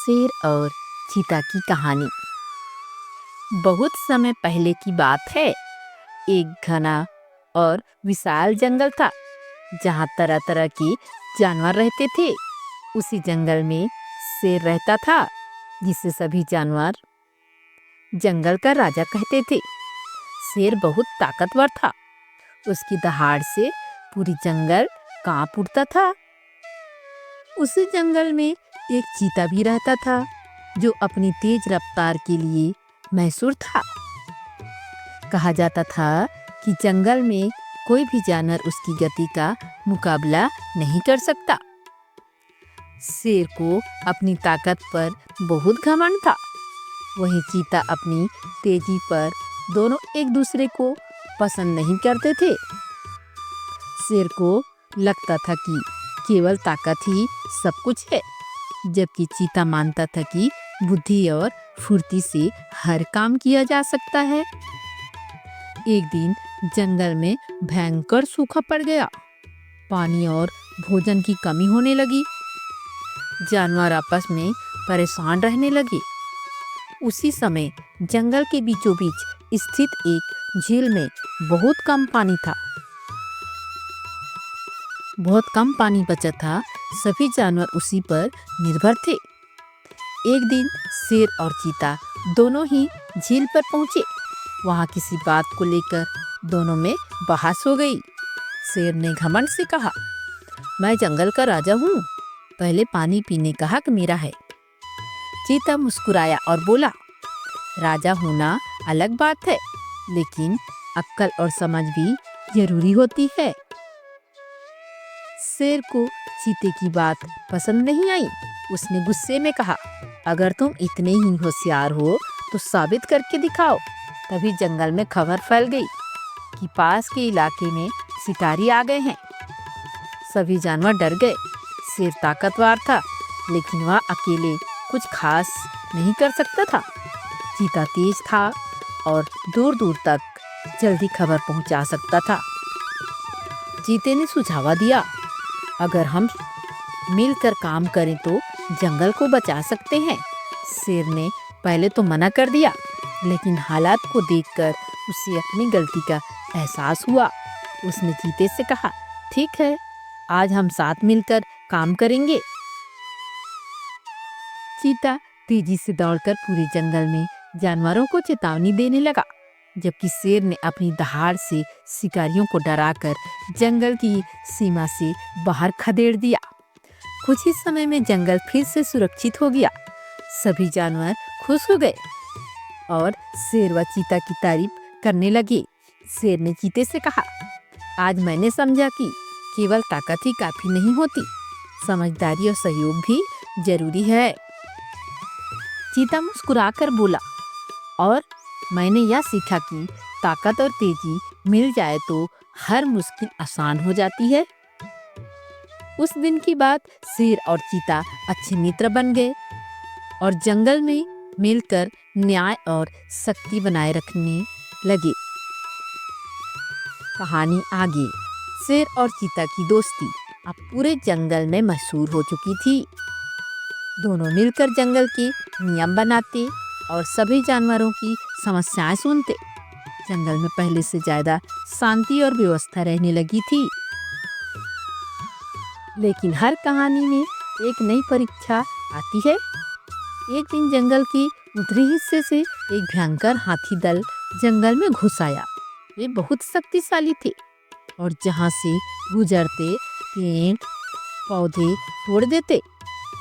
शेर और चीता की कहानी। बहुत समय पहले की बात है। एक घना और विशाल जंगल था जहाँ तरह तरह के जानवर रहते थे। उसी जंगल में शेर रहता था जिसे सभी जानवर जंगल का राजा कहते थे। शेर बहुत ताकतवर था। उसकी दहाड़ से पूरी जंगल कांप उठता था। उसी जंगल में एक चीता भी रहता था जो अपनी तेज रफ्तार के लिए मशहूर था। कहा जाता था कि जंगल में कोई भी जानवर उसकी गति का मुकाबला नहीं कर सकता। शेर को अपनी ताकत पर बहुत घमंड था। वहीं चीता अपनी तेजी पर दोनों एक दूसरे को पसंद नहीं करते थे। शेर को लगता था कि केवल ताकत ही सब कुछ है, जबकि चीता मानता था कि बुद्धि और फुर्ती से हर काम किया जा सकता है। एक दिन जंगल में भयंकर सूखा पड़ गया। पानी और भोजन की कमी होने लगी। जानवर आपस में परेशान रहने लगे। उसी समय जंगल के बीचों बीच स्थित एक झील में बहुत कम पानी बचा था। सभी जानवर उसी पर निर्भर थे। एक दिन शेर और चीता दोनों ही झील पर पहुंचे। वहां किसी बात को लेकर दोनों में बहस हो गई। शेर ने घमंड से कहा, मैं जंगल का राजा हूँ, पहले पानी पीने का हक मेरा है। चीता मुस्कुराया और बोला, राजा होना अलग बात है, लेकिन अक्ल और समझ भी जरूरी होती है। शेर को चीते की बात पसंद नहीं आई। उसने गुस्से में कहा, अगर तुम इतने ही होशियार हो तो साबित करके दिखाओ। तभी जंगल में खबर फैल गई कि पास के इलाके में शिकारी आ गए हैं। सभी जानवर डर गए। शेर ताकतवर था, लेकिन वह अकेले कुछ खास नहीं कर सकता था। चीता तेज था और दूर दूर तक जल्दी खबर पहुंचा सकता था। चीते ने सुझाव दिया, अगर हम मिलकर काम करें तो जंगल को बचा सकते हैं। शेर ने पहले तो मना कर दिया, लेकिन हालात को देखकर उसे अपनी गलती का एहसास हुआ। उसने चीते से कहा, ठीक है, आज हम साथ मिलकर काम करेंगे। चीता तेजी से दौड़कर पूरे जंगल में जानवरों को चेतावनी देने लगा, जबकि शेर ने अपनी दहाड़ से शिकारियों को डराकर जंगल की सीमा से बाहर खदेड़ दिया। कुछ ही समय में जंगल फिर से सुरक्षित हो गया। सभी जानवर खुश हो गए और शेर व चीता की तारीफ करने लगे। शेर ने चीते से कहा, आज मैंने समझा कि केवल ताकत ही काफी नहीं होती, समझदारी और सहयोग भी जरूरी है। चीता मुस्कुराकर बोला, और मैंने यह सीखा कि ताकत और तेजी मिल जाए तो हर मुश्किल आसान हो जाती है। उस दिन की बात शेर और चीता अच्छे मित्र बन गए और जंगल में मिलकर न्याय और शक्ति बनाए रखने लगे। कहानी आगे। शेर और चीता की दोस्ती अब पूरे जंगल में मशहूर हो चुकी थी। दोनों मिलकर जंगल के नियम बनाते और सभी जानवरों की समस्याएं सुनते। जंगल में पहले से ज्यादा शांति और व्यवस्था रहने लगी थी। लेकिन हर कहानी में एक नई परीक्षा आती है। एक दिन जंगल के उत्तरी हिस्से से एक भयंकर हाथी दल जंगल में घुस आया। वे बहुत शक्तिशाली थे और जहां से गुजरते पेड़ पौधे तोड़ देते।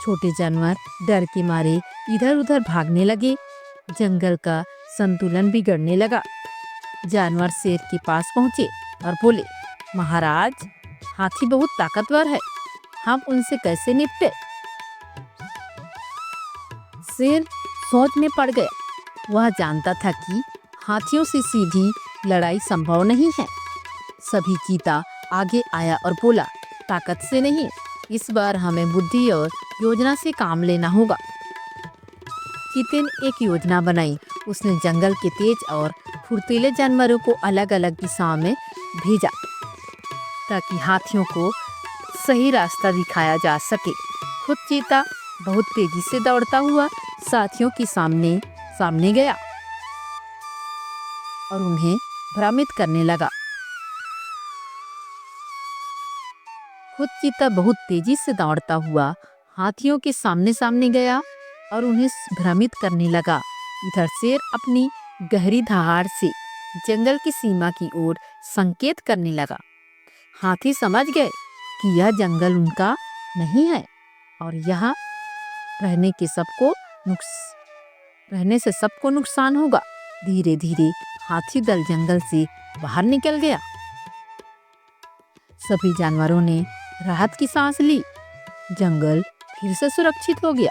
छोटे जानवर डर के मारे इधर उधर भागने लगे। जंगल का संतुलन बिगड़ने लगा। जानवर शेर के पास पहुंचे और बोले, महाराज, हाथी बहुत ताकतवर है, हम उनसे कैसे निपटे? शेर सोच में पड़ गया। वह जानता था कि हाथियों से सीधी लड़ाई संभव नहीं है। सभी चीता आगे आया और बोला, ताकत से नहीं, इस बार हमें बुद्धि और योजना से काम लेना होगा। चीते ने एक योजना बनाई। उसने जंगल के तेज और फुर्तीले जानवरों को अलग अलग दिशाओं में भेजा ताकि हाथियों को सही रास्ता दिखाया जा सके। खुद चीता बहुत तेजी से दौड़ता हुआ साथियों के सामने सामने गया और उन्हें भ्रमित करने लगा। खुद चीता बहुत तेजी से दौड़ता हुआ हाथियों के सामने सामने गया और उन्हें भ्रमित करने लगा। इधर शेर अपनी गहरी दहाड़ से जंगल की सीमा की ओर संकेत करने लगा। हाथी समझ गए कि यह जंगल उनका नहीं है और यहाँ रहने से सबको नुकसान होगा। धीरे धीरे हाथी दल जंगल से बाहर निकल गया। सभी जानवरों ने राहत की सांस ली। जंगल फिर से सुरक्षित हो गया।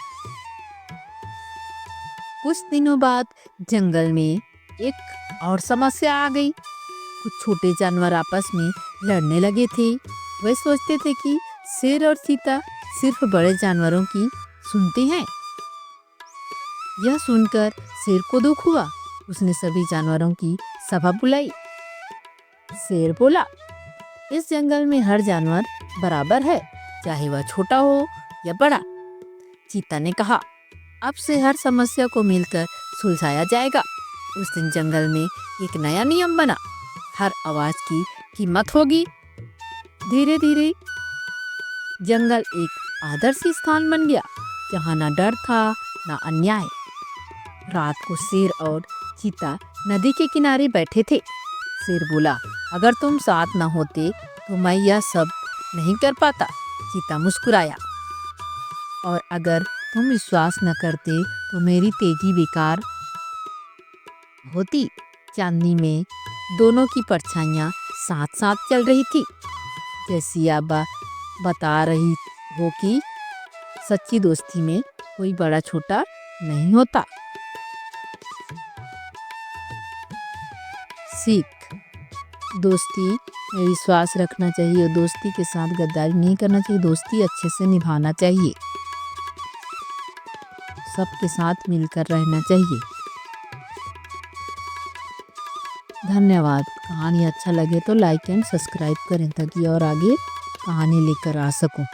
कुछ दिनों बाद जंगल में एक और समस्या आ गई। कुछ छोटे जानवर आपस में लड़ने लगे थे। वे सोचते थे कि शेर और चीता सिर्फ बड़े जानवरों की सुनते हैं। यह सुनकर शेर को दुख हुआ। उसने सभी जानवरों की सभा बुलाई। शेर बोला, इस जंगल में हर जानवर बराबर है, चाहे वह छोटा हो या बड़ा। चीता ने कहा, अब से हर समस्या को मिलकर सुलझाया जाएगा। उस दिन जंगल में एक नया नियम बना, हर आवाज की कीमत होगी। धीरे धीरे जंगल एक आदर्श स्थान बन गया, जहाँ न डर था न अन्याय। रात को शेर और चीता नदी के किनारे बैठे थे। शेर बोला, अगर तुम साथ न होते तो मैं यह सब नहीं कर पाता। चीता मुस्कुराया, और अगर तुम विश्वास न करते तो मेरी तेजी बेकार होती। चांदनी में दोनों की परछाइयाँ साथ साथ चल रही थी। जैसी आप बता रही हो कि सच्ची दोस्ती में कोई बड़ा छोटा नहीं होता। सीख, दोस्ती में विश्वास रखना चाहिए। दोस्ती के साथ गद्दारी नहीं करना चाहिए। दोस्ती अच्छे से निभाना चाहिए। सबके साथ मिलकर रहना चाहिए। धन्यवाद। कहानी अच्छा लगे तो लाइक एंड सब्सक्राइब करें ताकि और आगे कहानी लेकर आ सकूं।